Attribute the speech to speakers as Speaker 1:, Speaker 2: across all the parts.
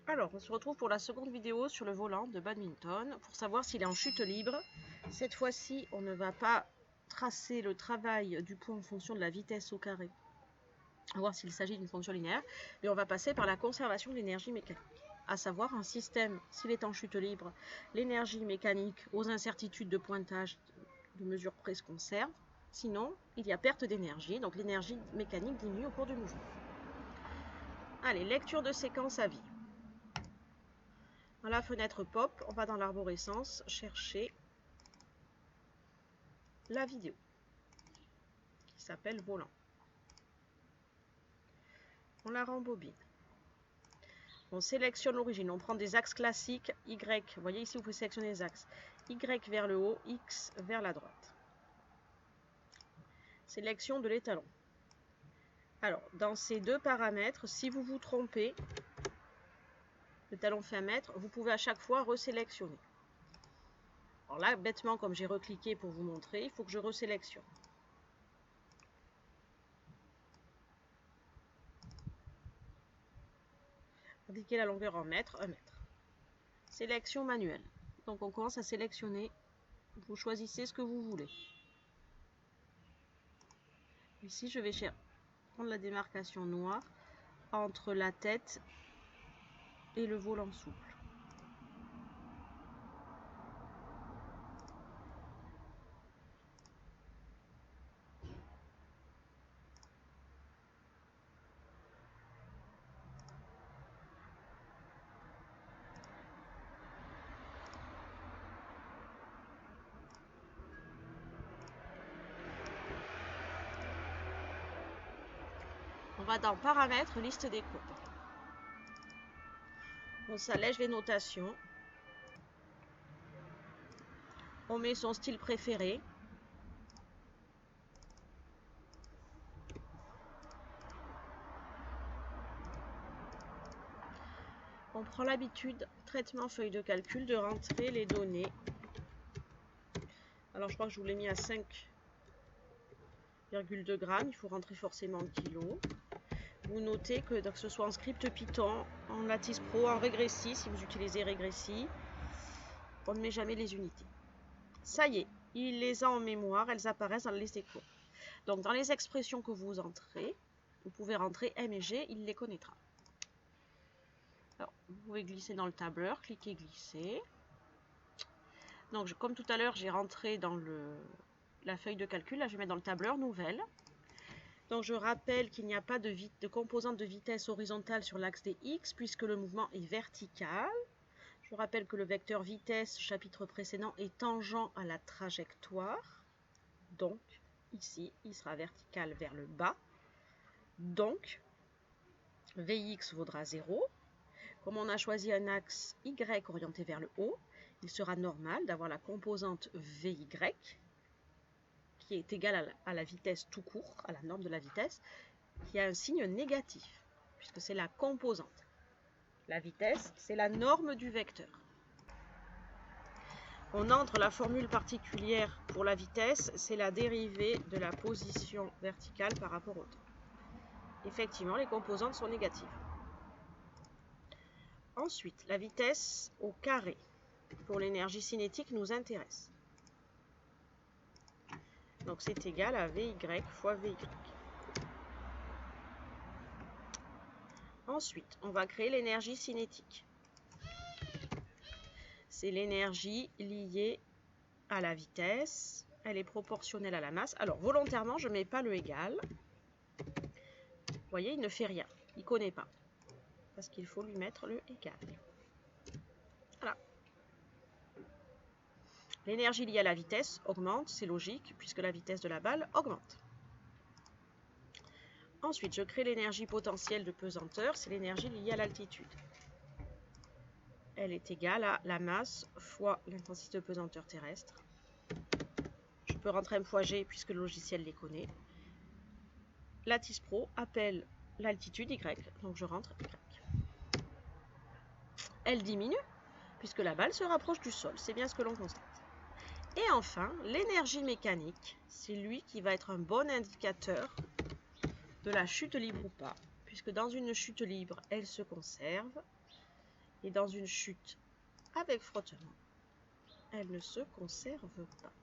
Speaker 1: Alors, on se retrouve pour la seconde vidéo sur le volant de badminton pour savoir s'il est en chute libre. Cette fois-ci, on ne va pas tracer le travail du point en fonction de la vitesse au carré, on va voir s'il s'agit d'une fonction linéaire, mais on va passer par la conservation de l'énergie mécanique. À savoir, un système, s'il est en chute libre, l'énergie mécanique aux incertitudes de pointage de mesure près se conserve. Sinon, il y a perte d'énergie, donc l'énergie mécanique diminue au cours du mouvement. Allez, lecture de séquence à vie. Dans la fenêtre pop, on va dans l'arborescence chercher la vidéo qui s'appelle volant. On la rembobine. On sélectionne l'origine, on prend des axes classiques, Y, vous voyez ici vous pouvez sélectionner les axes, Y vers le haut, X vers la droite. Sélection de l'étalon. Alors, dans ces deux paramètres, si vous vous trompez, le talon fait 1 mètre, vous pouvez à chaque fois resélectionner. Alors là, bêtement, comme j'ai recliqué pour vous montrer, il faut que je resélectionne. Indiquer la longueur en mètres, 1 mètre. Sélection manuelle. Donc on commence à sélectionner. Vous choisissez ce que vous voulez. Ici, je vais prendre la démarcation noire entre la tête et le volant souple. On va dans paramètres, liste des coupes. On s'allège les notations. On met son style préféré. On prend l'habitude, traitement feuille de calcul, de rentrer les données. Alors je crois que je vous l'ai mis à 5,2 grammes. Il faut rentrer forcément en kilos. Vous notez que ce soit en script Python, en Lattice Pro, en Regressi, si vous utilisez Regressi, on ne met jamais les unités. Ça y est, il les a en mémoire, elles apparaissent dans la liste des cours. Donc dans les expressions que vous entrez, vous pouvez rentrer M et G, il les connaîtra. Alors, vous pouvez glisser dans le tableur, cliquez glisser. Donc comme tout à l'heure, j'ai rentré dans la feuille de calcul, là je vais mettre dans le tableur nouvelle. Donc je rappelle qu'il n'y a pas de composante de vitesse horizontale sur l'axe des X puisque le mouvement est vertical. Je rappelle que le vecteur vitesse, chapitre précédent, est tangent à la trajectoire. Donc ici, il sera vertical vers le bas. Donc Vx vaudra 0. Comme on a choisi un axe Y orienté vers le haut, il sera normal d'avoir la composante Vy qui est égale à la vitesse tout court, à la norme de la vitesse, qui a un signe négatif, puisque c'est la composante. La vitesse, c'est la norme du vecteur. On entre la formule particulière pour la vitesse, c'est la dérivée de la position verticale par rapport au temps. Effectivement, les composantes sont négatives. Ensuite, la vitesse au carré pour l'énergie cinétique nous intéresse. Donc c'est égal à Vy fois Vy. Ensuite, on va créer l'énergie cinétique. C'est l'énergie liée à la vitesse. Elle est proportionnelle à la masse. Alors, volontairement, je ne mets pas le égal. Vous voyez, il ne fait rien. Il ne connaît pas. Parce qu'il faut lui mettre le égal. Voilà. L'énergie liée à la vitesse augmente, c'est logique, puisque la vitesse de la balle augmente. Ensuite, je crée l'énergie potentielle de pesanteur, c'est l'énergie liée à l'altitude. Elle est égale à la masse fois l'intensité de pesanteur terrestre. Je peux rentrer M fois G puisque le logiciel les connaît. Lattice Pro appelle l'altitude Y, donc je rentre Y. Elle diminue puisque la balle se rapproche du sol, c'est bien ce que l'on constate. Et enfin, l'énergie mécanique, c'est lui qui va être un bon indicateur de la chute libre ou pas, puisque dans une chute libre, elle se conserve. et dans une chute avec frottement, elle ne se conserve pas.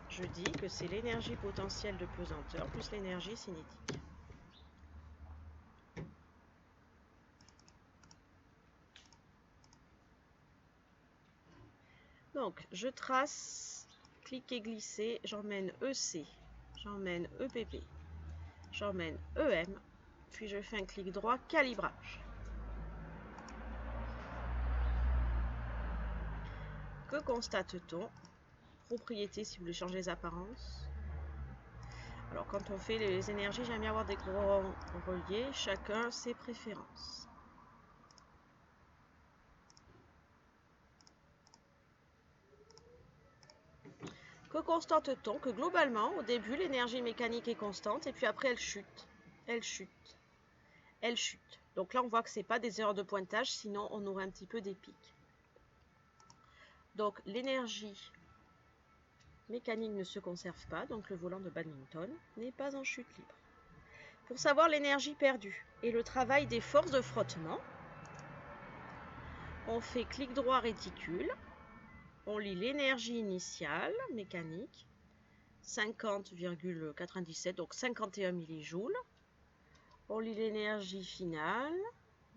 Speaker 1: Je dis que c'est l'énergie potentielle de pesanteur plus l'énergie cinétique. Donc, je trace, cliquer, glisser, j'emmène EC, j'emmène EPP, j'emmène EM, puis je fais un clic droit, calibrage. Que constate-t-on? Propriétés, si vous voulez changer les apparences. Alors, quand on fait les énergies, j'aime bien avoir des gros reliés, chacun ses préférences. Que constate-t-on? Que globalement, au début, l'énergie mécanique est constante et puis après, elle chute. Elle chute. Elle chute. Donc là, on voit que ce n'est pas des erreurs de pointage, sinon on aurait un petit peu des pics. Donc l'énergie mécanique ne se conserve pas, donc le volant de badminton n'est pas en chute libre. Pour savoir l'énergie perdue et le travail des forces de frottement, on fait clic droit réticule, on lit l'énergie initiale mécanique, 50,97, donc 51 millijoules. On lit l'énergie finale,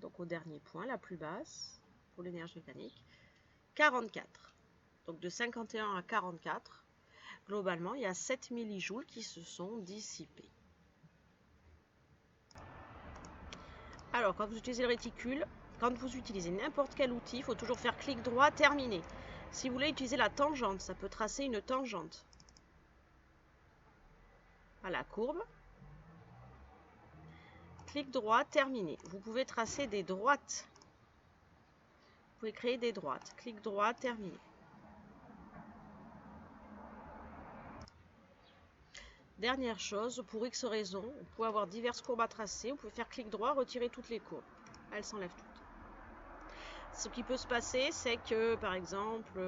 Speaker 1: donc au dernier point, la plus basse, pour l'énergie mécanique, 44. Donc de 51 à 44, globalement, il y a 7 millijoules qui se sont dissipés. Alors, quand vous utilisez le réticule, quand vous utilisez n'importe quel outil, il faut toujours faire clic droit, terminer. Si vous voulez utiliser la tangente, ça peut tracer une tangente à la courbe. Clic droit, terminer. Vous pouvez tracer des droites. Vous pouvez créer des droites. Clic droit, terminer. Dernière chose, pour X raisons, vous pouvez avoir diverses courbes à tracer. Vous pouvez faire clic droit, retirer toutes les courbes. Elles s'enlèvent toutes. Ce qui peut se passer, c'est que, par exemple,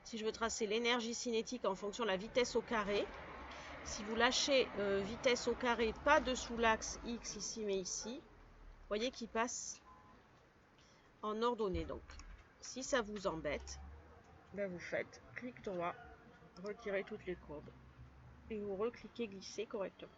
Speaker 1: si je veux tracer l'énergie cinétique en fonction de la vitesse au carré, si vous lâchez vitesse au carré, pas dessous l'axe X ici, mais ici, vous voyez qu'il passe en ordonnée. Donc, si ça vous embête, ben vous faites clic droit, retirez toutes les courbes et vous recliquez glisser correctement.